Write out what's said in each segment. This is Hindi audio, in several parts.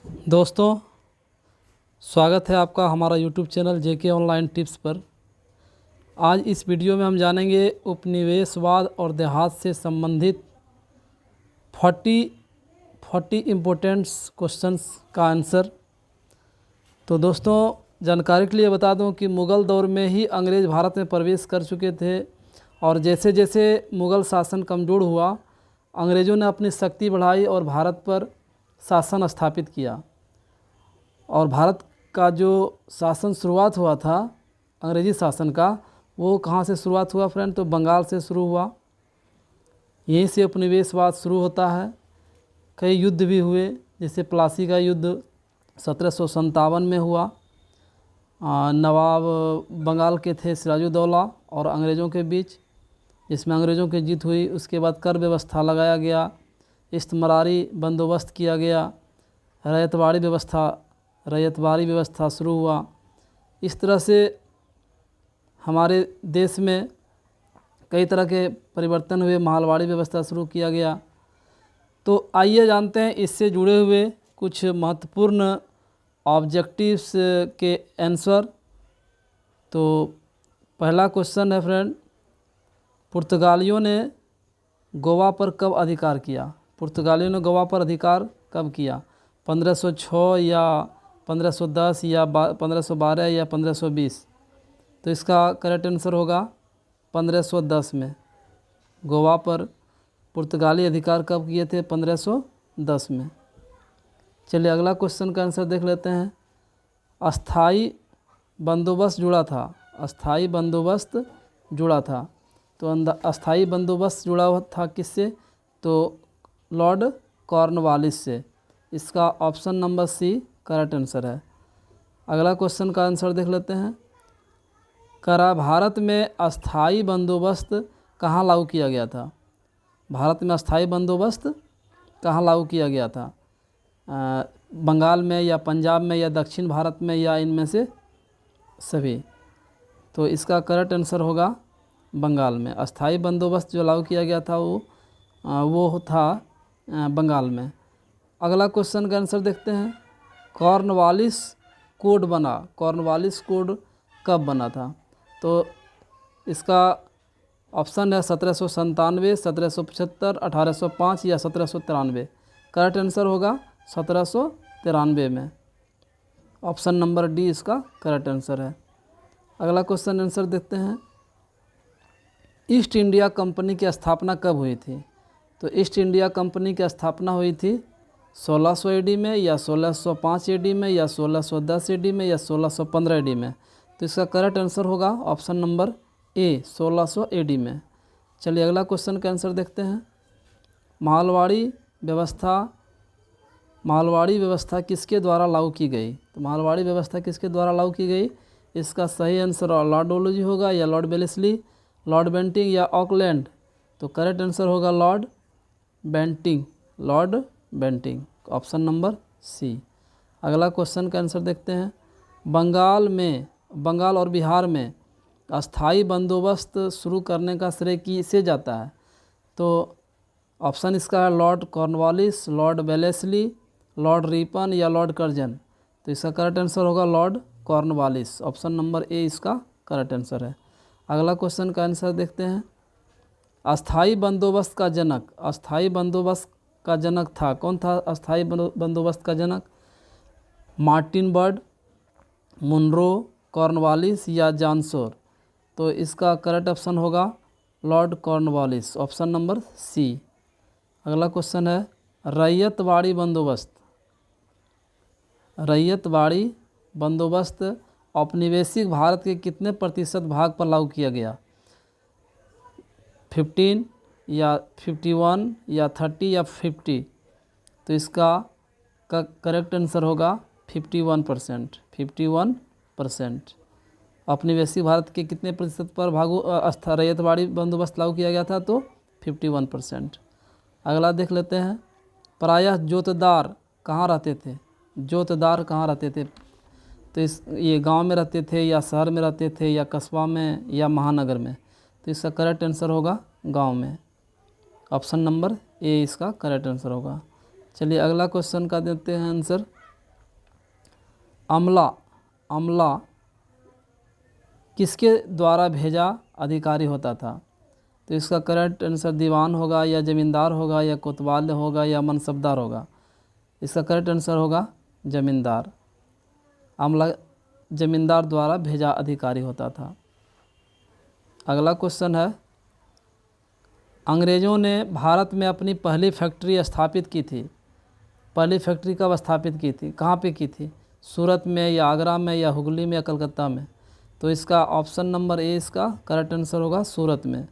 दोस्तों, स्वागत है आपका हमारा यूट्यूब चैनल जेके ऑनलाइन टिप्स पर। आज इस वीडियो में हम जानेंगे उपनिवेशवाद और देहात से संबंधित 40 इम्पोर्टेंट्स क्वेश्चंस का आंसर। तो दोस्तों, जानकारी के लिए बता दूं कि मुग़ल दौर में ही अंग्रेज़ भारत में प्रवेश कर चुके थे और जैसे जैसे मुग़ल शासन कमज़ोर हुआ, अंग्रेज़ों ने अपनी शक्ति बढ़ाई और भारत पर शासन स्थापित किया। और भारत का जो शासन शुरुआत हुआ था अंग्रेज़ी शासन का, वो कहाँ से शुरुआत हुआ फ्रेंड? तो बंगाल से शुरू हुआ। यहीं से उपनिवेशवाद शुरू होता है। कई युद्ध भी हुए, जैसे प्लासी का युद्ध 1757 में हुआ। नवाब बंगाल के थे सिराजुद्दौला और अंग्रेज़ों के बीच, जिसमें अंग्रेज़ों की जीत हुई। उसके बाद कर व्यवस्था लगाया गया, इस्तेमारी बंदोबस्त किया गया, रैयतवाड़ी व्यवस्था शुरू हुआ। इस तरह से हमारे देश में कई तरह के परिवर्तन हुए, महलवाड़ी व्यवस्था शुरू किया गया। तो आइए जानते हैं इससे जुड़े हुए कुछ महत्वपूर्ण ऑब्जेक्टिव्स के आंसर। तो पहला क्वेश्चन है फ्रेंड, पुर्तगालियों ने गोवा पर कब अधिकार किया? पुर्तगालियों ने गोवा पर अधिकार कब किया? 1506 या 1510 या 1512 या 1520? तो इसका करेक्ट आंसर होगा 1510 में। गोवा पर पुर्तगाली अधिकार कब किए थे? 1510 में। चलिए अगला क्वेश्चन का आंसर देख लेते हैं। अस्थाई बंदोबस्त जुड़ा था। अस्थाई बंदोबस्त जुड़ा था। तो अस्थाई बंदोबस्त जुड़ा हुआ था किससे? तो लॉर्ड कॉर्नवालिस से। इसका option number C correct answer है। अगला क्वेश्चन का आंसर देख लेते हैं। भारत में अस्थाई बंदोबस्त कहाँ लागू किया गया था? भारत में अस्थाई बंदोबस्त कहाँ लागू किया गया था? बंगाल में या पंजाब में या दक्षिण भारत में या इनमें से सभी? तो इसका करेक्ट आंसर होगा बंगाल में। अस्थाई बंदोबस्त जो लागू किया गया था वो था बंगाल में। अगला क्वेश्चन का आंसर देखते हैं। कॉर्नवालिस कोड बना। कॉर्नवालिस कोड कब बना था? तो इसका ऑप्शन है 1797, 1775, 1805 या 1793। करेक्ट आंसर होगा 1793 में। ऑप्शन नंबर डी इसका करेक्ट आंसर है। अगला क्वेश्चन आंसर देखते हैं। ईस्ट इंडिया कंपनी की स्थापना कब हुई थी? तो ईस्ट इंडिया कंपनी की स्थापना हुई थी 1600 एडी में या 1605 एडी में या 1610 एडी में या 1615 एडी में? तो इसका करेक्ट आंसर होगा ऑप्शन नंबर ए 1600 एडी में। चलिए अगला क्वेश्चन का आंसर देखते हैं। महलवाड़ी व्यवस्था किसके द्वारा लागू की गई? तो महलवाड़ी व्यवस्था किसके द्वारा लागू की गई? इसका सही आंसर लॉर्ड डलहौजी होगा या लॉर्ड वेलेस्ली, लॉर्ड बेंटिंग या ऑकलैंड? तो करेक्ट आंसर होगा Lord Bentinck. Lord Bentinck, option number C. अगला क्वेश्चन का आंसर देखते हैं। बंगाल और बिहार में अस्थाई बंदोबस्त शुरू करने का श्रेय किसे जाता है? तो ऑप्शन इसका है Lord Cornwallis, Lord Wellesley, Lord Ripon या लॉर्ड कर्जन? तो इसका करेक्ट आंसर होगा लॉर्ड कॉर्नवालिस। ऑप्शन नंबर ए इसका करेक्ट आंसर है। अगला क्वेश्चन का आंसर देखते हैं। अस्थाई बंदोबस्त का जनक, अस्थाई बंदोबस्त का जनक था, कौन था अस्थाई बंदोबस्त का जनक? मार्टिन बर्ड, मुनरो, कॉर्नवालिस या जानसोर? तो इसका करेक्ट ऑप्शन होगा Lord Cornwallis. Option number C. अगला क्वेश्चन है। रैयतवाड़ी बंदोबस्त। रैयतवाड़ी बंदोबस्त औपनिवेशिक भारत के कितने प्रतिशत भाग पर लागू किया गया? 15 या 51 या 30 या 50? तो इसका करेक्ट आंसर होगा 51%। 51% औपनिवेशिक भारत के कितने प्रतिशत पर रैयतवाड़ी बंदोबस्त लागू किया गया था? तो 51%। अगला देख लेते हैं। प्रायः जोतदार कहाँ रहते थे? जोतदार कहाँ रहते थे? तो ये गांव में रहते थे या शहर में रहते थे या कस्बा में या महानगर में? तो इसका करेक्ट आंसर होगा गांव में। ऑप्शन नंबर ए इसका करेक्ट आंसर होगा। चलिए अगला क्वेश्चन का देते हैं आंसर। अमला अमला किसके द्वारा भेजा अधिकारी होता था? तो इसका करेक्ट आंसर दीवान होगा या ज़मींदार होगा या कोतवाल होगा या मनसबदार होगा? इसका करेक्ट आंसर होगा ज़मींदार। अमला ज़मींदार द्वारा भेजा अधिकारी होता था। अगला क्वेश्चन है, अंग्रेज़ों ने भारत में अपनी पहली फैक्ट्री स्थापित की थी। पहली फैक्ट्री कब स्थापित की थी, कहाँ पे की थी? सूरत में या आगरा में या हुगली में या कलकत्ता में? तो इसका ऑप्शन नंबर ए इसका करेक्ट आंसर होगा सूरत में।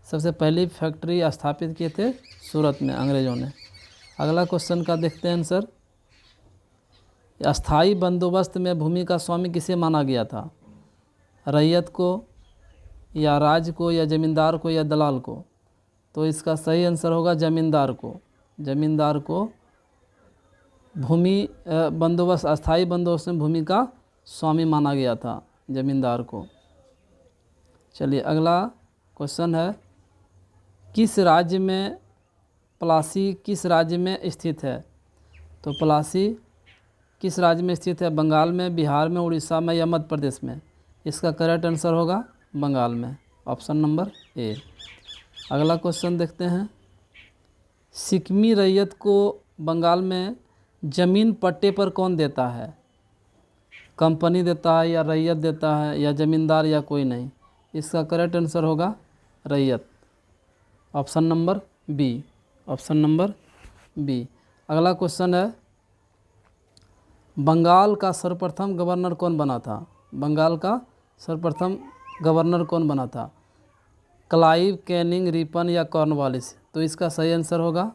सबसे पहली फैक्ट्री स्थापित किए थे सूरत में अंग्रेज़ों ने। अगला क्वेश्चन का देखते हैं आंसर, अस्थाई बंदोबस्त में भूमि का स्वामी किसे माना गया था? रैयत को या राज्य को या ज़मींदार को या दलाल को? तो इसका सही आंसर होगा ज़मींदार को। ज़मींदार को भूमि बंदोबस्त, अस्थाई बंदोबस्त में भूमि का स्वामी माना गया था, ज़मींदार को। चलिए अगला क्वेश्चन है, किस राज्य में पलासी किस राज्य में स्थित है? तो पलासी किस राज्य में स्थित है? बंगाल में, बिहार में, उड़ीसा में या मध्य प्रदेश में? इसका करेक्ट आंसर होगा बंगाल में, ऑप्शन नंबर ए। अगला क्वेश्चन देखते हैं, सिक्किमी रैयत को बंगाल में ज़मीन पट्टे पर कौन देता है? कंपनी देता है या रैयत देता है या ज़मींदार या कोई नहीं? इसका करेक्ट आंसर होगा ryot, option number B, option number B. अगला क्वेश्चन है, बंगाल का सर्वप्रथम गवर्नर कौन बना था? बंगाल का सर्वप्रथम गवर्नर कौन बना था? क्लाइव, कैनिंग, रिपन या कॉर्नवालिस? तो इसका सही आंसर होगा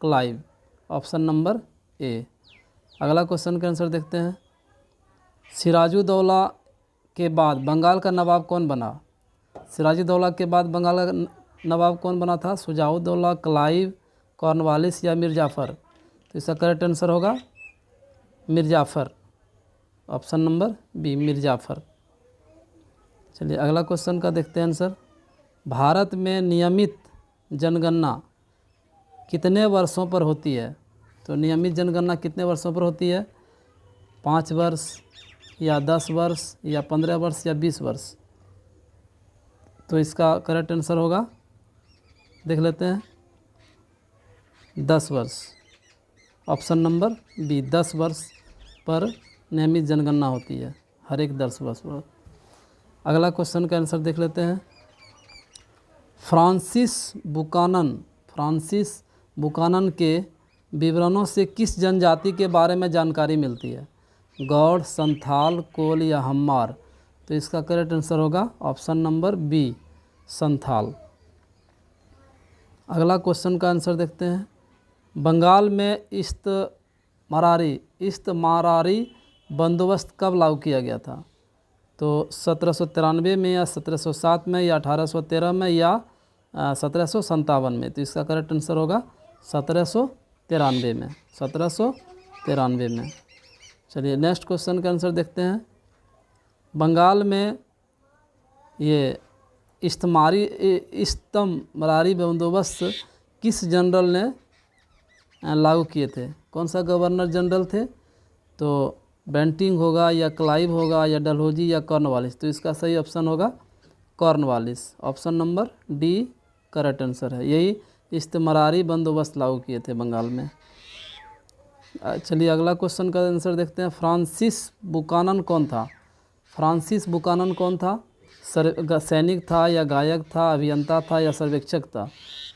क्लाइव, ऑप्शन नंबर ए। अगला क्वेश्चन का आंसर देखते हैं, सिराजुद्दौला के बाद बंगाल का नवाब कौन बना? सिराजुद्दौला के बाद बंगाल का नवाब कौन बना था? शुजाउद्दौला, क्लाइव, कॉर्नवालिस या मीर जाफ़र? तो इसका करेक्ट आंसर होगा Mir Jafar, option number B, Mir Jafar. चलिए अगला क्वेश्चन का देखते हैं आंसर, भारत में नियमित जनगणना कितने वर्षों पर होती है? तो नियमित जनगणना कितने वर्षों पर होती है? 5 वर्ष या 10 वर्ष या 15 वर्ष या 20 वर्ष? तो इसका करेक्ट आंसर होगा, देख लेते हैं, 10 वर्ष, ऑप्शन नंबर बी, 10 वर्ष पर नियमित जनगणना होती है, हर एक 10 वर्ष पर। अगला क्वेश्चन का आंसर देख लेते हैं, फ्रांसिस बुकानन के विवरणों से किस जनजाति के बारे में जानकारी मिलती है? गौड़, संथाल, कोल या हम्मार? तो इसका करेक्ट आंसर होगा ऑप्शन नंबर बी, संथाल। अगला क्वेश्चन का आंसर देखते हैं, बंगाल में इस्तमारारी बंदोबस्त कब लागू किया गया था? तो 1793 में या 1707 में या 1813 में या 1757 में? तो इसका करेक्ट आंसर होगा 1793 में, 1793 में। चलिए नेक्स्ट क्वेश्चन का आंसर देखते हैं, बंगाल में ये इस्तमारारी बंदोबस्त किस जनरल ने लागू किए थे? कौन सा गवर्नर जनरल थे? तो बेंटिंग होगा या क्लाइव होगा या डलहौजी या कॉर्नवालिस? तो इसका सही ऑप्शन होगा Cornwallis, option number D correct answer है। यही इस्तमारारी बंदोबस्त लागू किए थे बंगाल में। चलिए अगला क्वेश्चन का आंसर देखते हैं, फ्रांसिस बुकानन कौन था? फ्रांसिस बुकानन कौन था? सैनिक था या गायक था, अभियंता था या सर्वेक्षक था?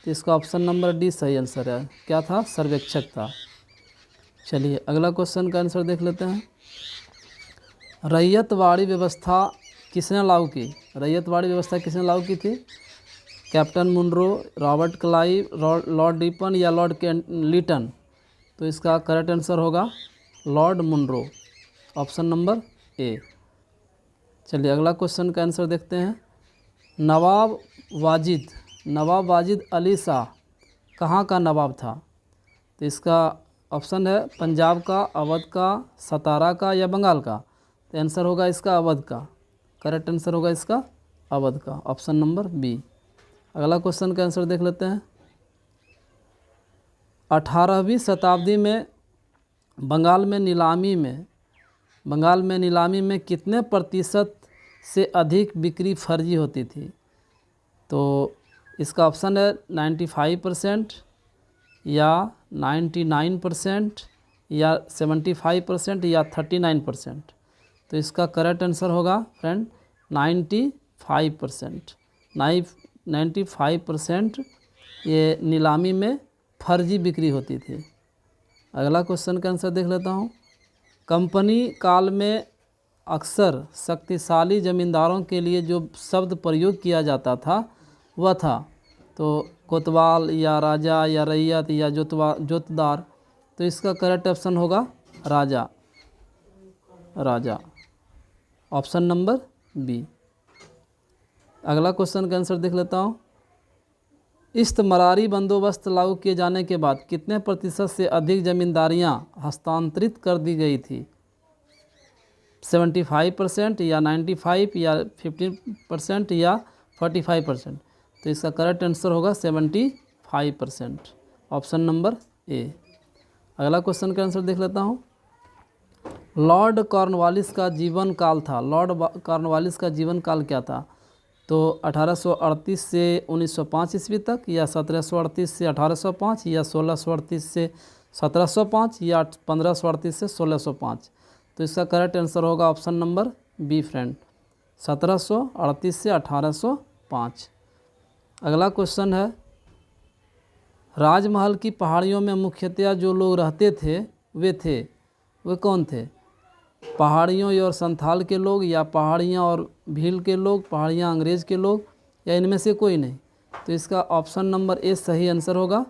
तो इसका ऑप्शन नंबर डी सही आंसर है, क्या था? सर्वेक्षक था। चलिए अगला क्वेश्चन का आंसर देख लेते हैं, रैयतवाड़ी व्यवस्था किसने लागू की? रैयतवाड़ी व्यवस्था किसने लागू की थी? Captain Munro, Robert Clive, Lord Ripon या लॉर्ड लीटन? तो इसका करेक्ट आंसर होगा Lord Munro, option number A. चलिए अगला क्वेश्चन का आंसर देखते हैं, नवाब वाजिद अली शाह कहाँ का नवाब था? तो इसका ऑप्शन है पंजाब का, अवध का, सतारा का या बंगाल का? तो आंसर होगा इसका अवध का, करेक्ट आंसर होगा इसका अवध का, ऑप्शन नंबर बी। अगला क्वेश्चन का आंसर देख लेते हैं, 18वीं शताब्दी में बंगाल में नीलामी में बंगाल में नीलामी में कितने प्रतिशत से अधिक बिक्री फर्जी होती थी? तो इसका ऑप्शन है 95% या 99% या 75% या 39%। तो इसका करेक्ट आंसर होगा फ्रेंड 95%। 95% ये नीलामी में फर्जी बिक्री होती थी। अगला क्वेश्चन का आंसर देख लेता हूँ। कंपनी काल में अक्सर शक्तिशाली जमींदारों के लिए जो शब्द प्रयोग किया जाता था वह था, तो कोतवाल या राजा या रैयत या जोतदार। तो इसका करेक्ट ऑप्शन होगा राजा, राजा, ऑप्शन नंबर बी। अगला क्वेश्चन का आंसर देख लेता हूँ। इस्तमरारी बंदोबस्त लागू किए जाने के बाद कितने प्रतिशत से अधिक जमींदारियाँ हस्तांतरित कर दी गई थी? 75% या 95 या 15% या 45%। तो इसका करेक्ट आंसर होगा 75%, ऑप्शन नंबर ए। अगला क्वेश्चन का आंसर देख लेता हूँ। लॉर्ड कॉर्नवालिस का जीवन काल था, लॉर्ड कॉर्नवालिस का जीवन काल क्या था? तो 1838 से 1905 ईस्वी तक, या 1738 से 1805, या 1638 से 1705, या 1538 से 1605। तो इसका करेक्ट आंसर होगा ऑप्शन नंबर बी फ्रेंड, 1738 से 1805। अगला क्वेश्चन है, राजमहल की पहाड़ियों में मुख्यतया जो लोग रहते थे वे कौन थे? पहाड़ियों और संथाल के लोग, या पहाड़ियाँ और भील के लोग, पहाड़ियाँ अंग्रेज़ के लोग, या इनमें से कोई नहीं? तो इसका ऑप्शन नंबर ए सही आंसर होगा।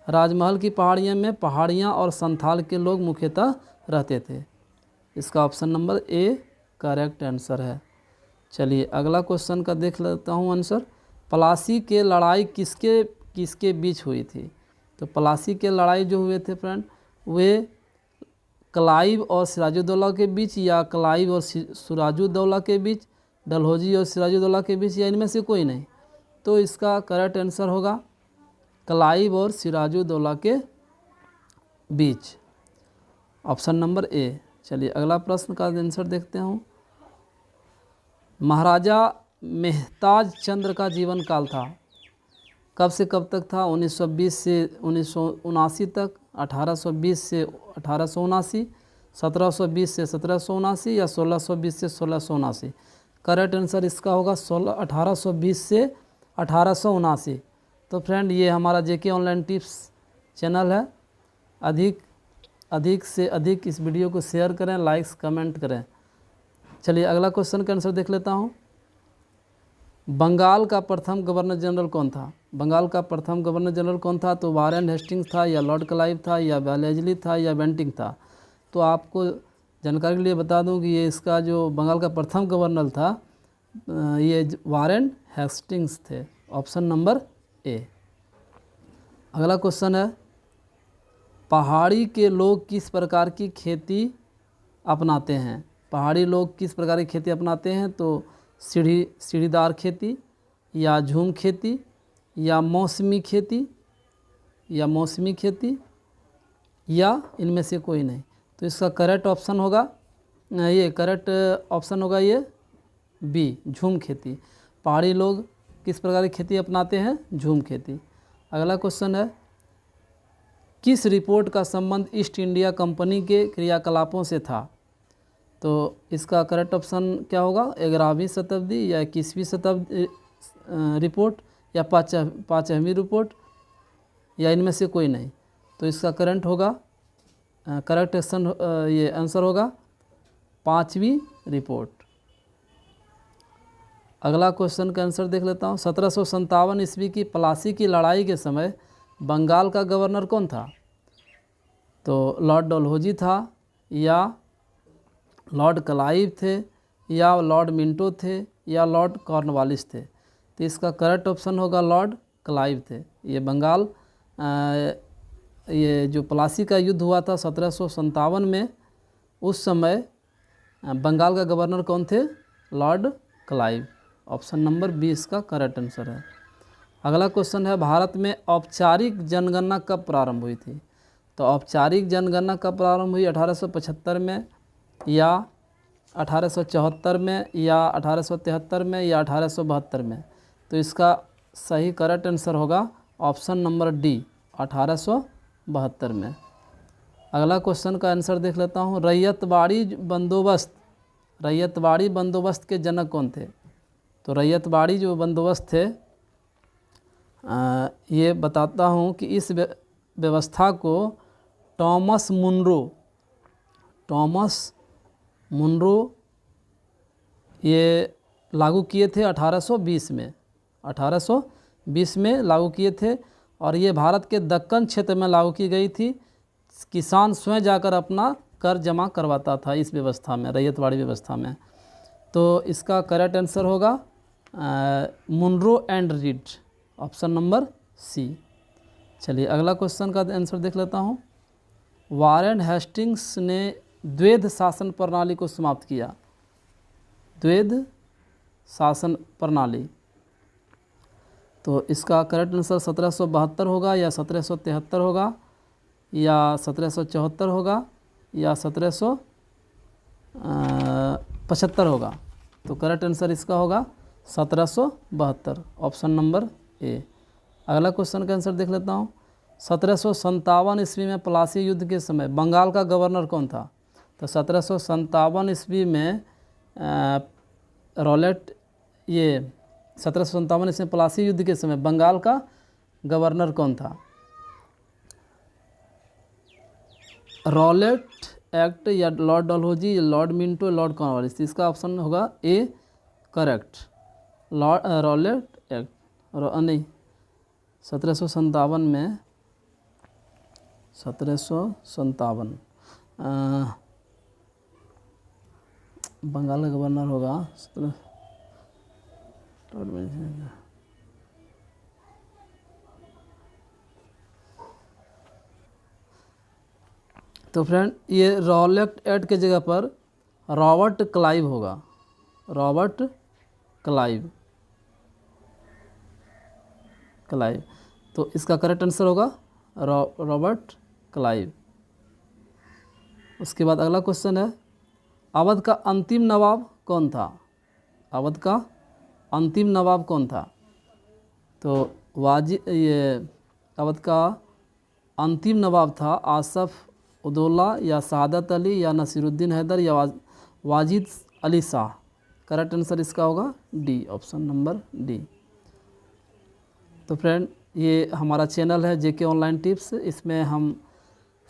राजमहल की पहाड़ियों में पहाड़ियाँ और संथाल के लोग मुख्यतः रहते थे। इसका option number A correct answer है। चलिए अगला क्वेश्चन का देख लेता हूँ आंसर। प्लासी के लड़ाई किसके बीच हुई थी? तो प्लासी के लड़ाई जो हुए थे फ्रेंड, वे क्लाइव और सिराजुद्दौला के बीच, या क्लाइव और सिराजुद्दौला के बीच, डलहौजी और सिराजुद्दौला के बीच, या इनमें से कोई नहीं? तो इसका करेक्ट आंसर होगा क्लाइव और सिराजुद्दौला के बीच, ऑप्शन नंबर ए। चलिए अगला प्रश्न का आंसर देखते हैं। महाराजा मेहताज चंद्र का जीवन काल था, कब से कब तक था? 1920 से 1979 तक, 1820 से 1879, 1720 से 1779, या 1620 से 1679। करेक्ट आंसर इसका होगा 1820 से 1879। तो फ्रेंड ये हमारा जेके ऑनलाइन टिप्स चैनल है। अधिक से अधिक इस वीडियो को शेयर करें, लाइक्स कमेंट करें। चलिए अगला क्वेश्चन का आंसर देख लेता हूँ। बंगाल का प्रथम गवर्नर जनरल कौन था? बंगाल का प्रथम गवर्नर जनरल कौन था? तो वारेन हेस्टिंग्स था, या लॉर्ड क्लाइव था, या वेलेस्ली था, या बेंटिंग था? तो आपको जानकारी के लिए बता दूं कि ये इसका जो बंगाल का प्रथम गवर्नर था ये वारेन हेस्टिंग्स थे, ऑप्शन नंबर ए। अगला क्वेश्चन है, पहाड़ी के लोग किस प्रकार की खेती अपनाते हैं? पहाड़ी लोग किस प्रकार की खेती अपनाते हैं? तो सीढ़ीदार खेती, या झूम खेती, या मौसमी खेती, या इनमें से कोई नहीं? तो इसका करेक्ट ऑप्शन होगा ये बी, झूम खेती। पहाड़ी लोग किस प्रकार की खेती अपनाते हैं? झूम खेती। अगला क्वेश्चन है, किस रिपोर्ट का संबंध ईस्ट इंडिया कंपनी के क्रियाकलापों से था? तो इसका करेक्ट ऑप्शन क्या होगा? 11वीं शताब्दी, या 21वीं शताब्दी रिपोर्ट, या 5वीं रिपोर्ट, या इनमें से कोई नहीं? तो इसका करेक्ट आंसर होगा 5वीं रिपोर्ट। अगला क्वेश्चन का आंसर देख लेता हूँ। 1757 ईस्वी की प्लासी की लड़ाई के समय बंगाल का गवर्नर कौन था? तो लॉर्ड डलहौजी था, या लॉर्ड क्लाइव थे, या लॉर्ड मिंटो थे, या लॉर्ड कॉर्नवालिस थे? तो इसका करेक्ट ऑप्शन होगा लॉर्ड क्लाइव थे। ये बंगाल ये जो प्लासी का युद्ध हुआ था 1757 में, उस समय बंगाल का गवर्नर कौन थे? Lord Clive, option number B इसका करेक्ट आंसर है। अगला क्वेश्चन है, भारत में औपचारिक जनगणना कब प्रारंभ हुई थी? तो औपचारिक जनगणना कब प्रारंभ हुई? 1875 में, या 1874 में या 1873 में या 1872 में। तो इसका सही करेक्ट आंसर होगा ऑप्शन नंबर डी, 1872 में। अगला क्वेश्चन का आंसर देख लेता हूँ। रैयतवाड़ी बंदोबस्त के जनक कौन थे? तो रैयतवाड़ी जो बंदोबस्त थे, ये बताता हूँ कि इस व्यवस्था को टॉमस मुनरो ये लागू किए थे 1820 में। 1820 में लागू किए थे और ये भारत के दक्कन क्षेत्र में लागू की गई थी। किसान स्वयं जाकर अपना कर जमा करवाता था इस व्यवस्था में, रैयतवाड़ी व्यवस्था में। तो इसका करेक्ट आंसर होगा Munro and Reid, option number C. चलिए अगला क्वेश्चन का आंसर देख लेता हूँ। वारेन हेस्टिंग्स ने द्वैध शासन प्रणाली को समाप्त किया। द्वैध शासन प्रणाली, तो इसका करेक्ट आंसर 1772 होगा या 1773 होगा या 1774 होगा या 1775 होगा। तो करेक्ट आंसर इसका होगा 1772, ऑप्शन नंबर ए। अगला क्वेश्चन का आंसर देख लेता हूँ। 1757 ईस्वी में पलासी युद्ध के समय बंगाल का गवर्नर कौन था? तो 1757 ईस्वी में ये 1757 ईस्वी में पलासी युद्ध के समय बंगाल का गवर्नर कौन था? रॉलेट एक्ट या लॉर्ड डलहौजी या लॉर्ड मिंटो, लॉर्ड कॉर्नवालिस। इसका ऑप्शन होगा ए करेक्ट, रॉलेट एक्ट। नहीं, 1757 में 1757 बंगाल का गवर्नर होगा तो फ्रेंड ये रॉलेट एक्ट के जगह पर रॉबर्ट क्लाइव होगा, रॉबर्ट क्लाइव। तो इसका करेक्ट आंसर होगा रॉबर्ट क्लाइव। उसके बाद अगला क्वेश्चन है, अवध का अंतिम नवाब कौन था? अवध का अंतिम नवाब कौन था? तो अवध का अंतिम नवाब था आसफ उदौला या शहादत अली या नसीरुद्दीन हैदर या वाजिद अली शाह। करेक्ट आंसर इसका होगा डी, ऑप्शन नंबर डी। तो फ्रेंड ये हमारा चैनल है जेके ऑनलाइन टिप्स। इसमें हम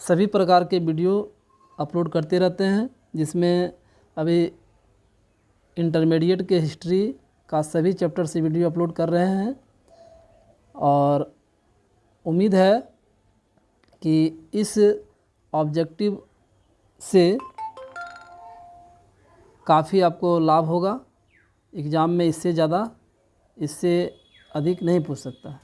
सभी प्रकार के वीडियो अपलोड करते रहते हैं, जिसमें अभी इंटरमीडिएट के हिस्ट्री का सभी चैप्टर से वीडियो अपलोड कर रहे हैं और उम्मीद है कि इस ऑब्जेक्टिव से काफ़ी आपको लाभ होगा। एग्ज़ाम में इससे ज़्यादा, इससे अधिक नहीं पूछ सकता है।